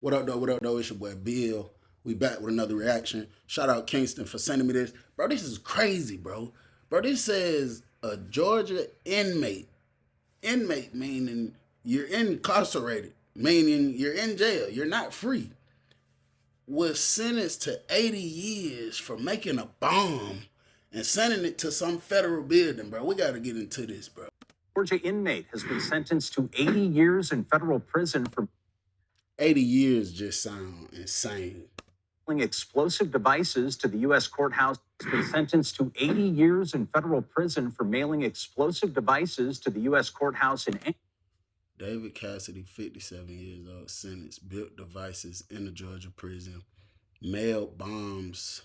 What up, though? What up, though? It's your boy Bill. We back with another reaction. Shout out Kingston for sending me this. Bro, this is crazy, bro. Bro, this says a Georgia inmate. Inmate meaning you're incarcerated, meaning you're in jail. You're not free. Was sentenced to 80 years for making a bomb and sending it to some federal building, bro. We got to get into this, bro. Georgia inmate has been sentenced to 80 years in federal prison for 80 years just sound insane. selling explosive devices to the U.S. courthouse. Has been sentenced to 80 years in federal prison for mailing explosive devices to the U.S. courthouse in David Cassidy, 57 years old, sentenced, built devices in a Georgia prison, mailed bombs,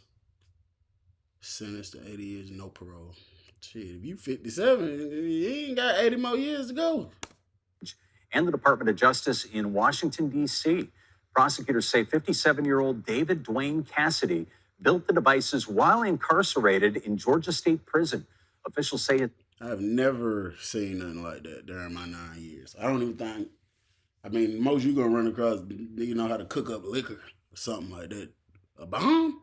sentenced to 80 years, no parole. Shit, if you 57, you ain't got 80 more years to go. and the Department of Justice in Washington, D.C. Prosecutors say 57-year-old David Dwayne Cassidy built the devices while incarcerated in Georgia State Prison. Officials say I've never seen nothing like that during my 9 years. I don't even think, most you gonna run across, you know how to cook up liquor or something like that. A bomb?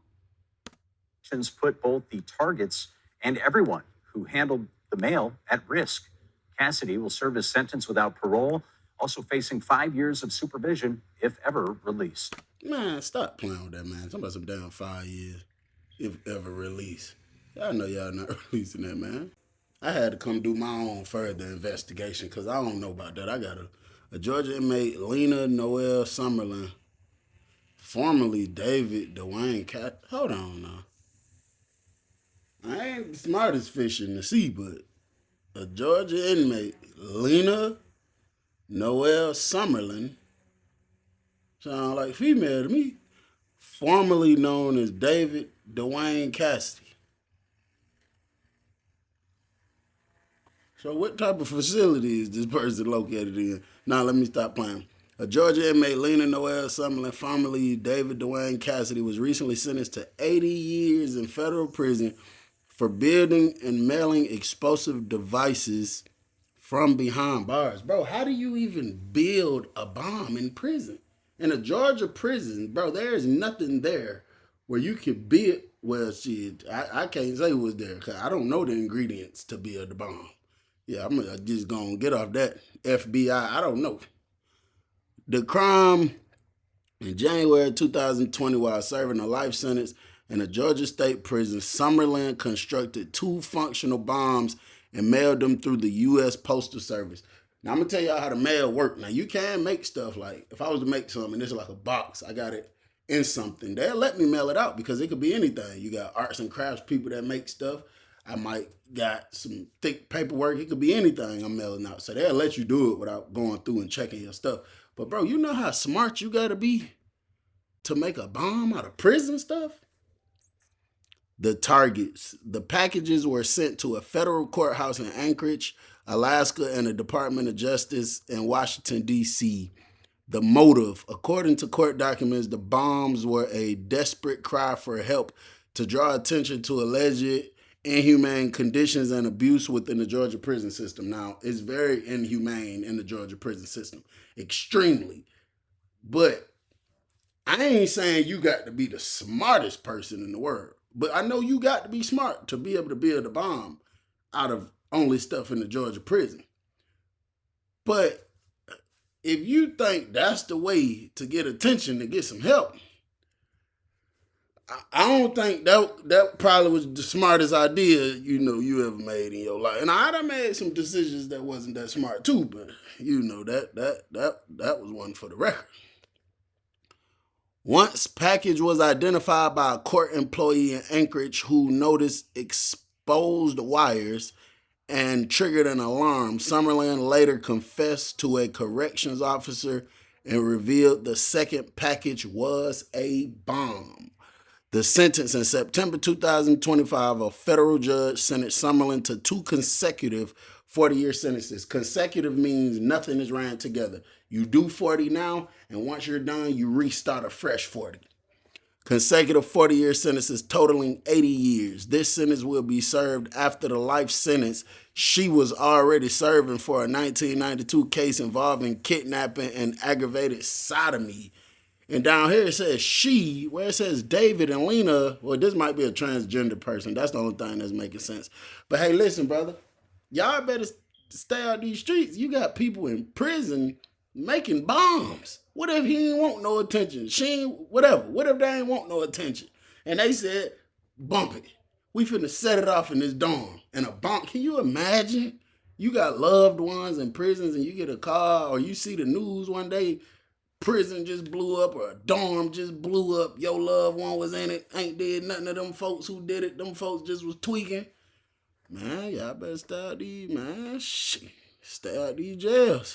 put both the targets and everyone who handled the mail at risk. Cassidy will serve his sentence without parole, also facing 5 years of supervision if ever released. Man, stop playing with that, man. Talking about some damn 5 years, if ever released. Y'all know y'all not releasing that, man. I had to come do my own further investigation because I don't know about that. I got a Georgia inmate, Lena Noel Summerlin, formerly David Dwayne Cat. Hold on now. I ain't the smartest fish in the sea, but a Georgia inmate, Lena Noel Summerlin, sound like female to me, formerly known as David Dwayne Cassidy. So what type of facility is this person located in? Now let me stop playing. A Georgia inmate, Lena Noel Summerlin, formerly David Dwayne Cassidy, was recently sentenced to 80 years in federal prison for building and mailing explosive devices from behind bars. Bro, how do you even build a bomb in prison? In a Georgia prison, bro, there's nothing there where you could build. Well, shit, I can't say what's there because I don't know the ingredients to build a bomb. Yeah, I'm just going to get off that. FBI, I don't know. The crime in January 2020, while serving a life sentence in a Georgia state prison, Summerlin constructed 2 functional bombs and mailed them through the U.S. Postal Service. Now, I'm going to tell y'all how the mail work. Now, you can make stuff like, if I was to make something, this is like a box, I got it in something, they'll let me mail it out because it could be anything. You got arts and crafts people that make stuff. I might got some thick paperwork. It could be anything I'm mailing out. So they'll let you do it without going through and checking your stuff. But bro, you know how smart you gotta be to make a bomb out of prison stuff? The targets. The packages were sent to a federal courthouse in Anchorage, Alaska, and the Department of Justice in Washington, D.C. The motive, according to court documents, the bombs were a desperate cry for help to draw attention to alleged inhumane conditions and abuse within the Georgia prison system. Now, it's very inhumane in the Georgia prison system, extremely. But I ain't saying you got to be the smartest person in the world, but I know you got to be smart to be able to build a bomb out of only stuff in the Georgia prison. But if you think that's the way to get attention, to get some help, I don't think that probably was the smartest idea you ever made in your life. And I done made some decisions that wasn't that smart too, but that was one for the record. Once package was identified by a court employee in Anchorage who noticed exposed wires and triggered an alarm, Summerlin later confessed to a corrections officer and revealed the second package was a bomb. The sentence in September 2025, a federal judge sentenced Summerlin to 2 consecutive 40-year sentences. Consecutive means nothing is ran together. You do 40 now, and once you're done, you restart a fresh 40. Consecutive 40-year sentences totaling 80 years. This sentence will be served after the life sentence she was already serving for a 1992 case involving kidnapping and aggravated sodomy And down here it says she, where it says David and Lena. Well, this might be a transgender person. That's the only thing that's making sense. But hey, listen, brother. Y'all better stay out these streets. You got people in prison making bombs. What if he ain't want no attention? She ain't, whatever. What if they ain't want no attention? And they said, bump it. We finna set it off in this dorm. And a bomb, can you imagine? You got loved ones in prisons and you get a call or you see the news one day, prison just blew up or a dorm just blew up. Your loved one was in it. Ain't did nothing to them folks who did it. Them folks just was tweaking. Man, y'all better stay out these, man. Shit. Stay out these jails.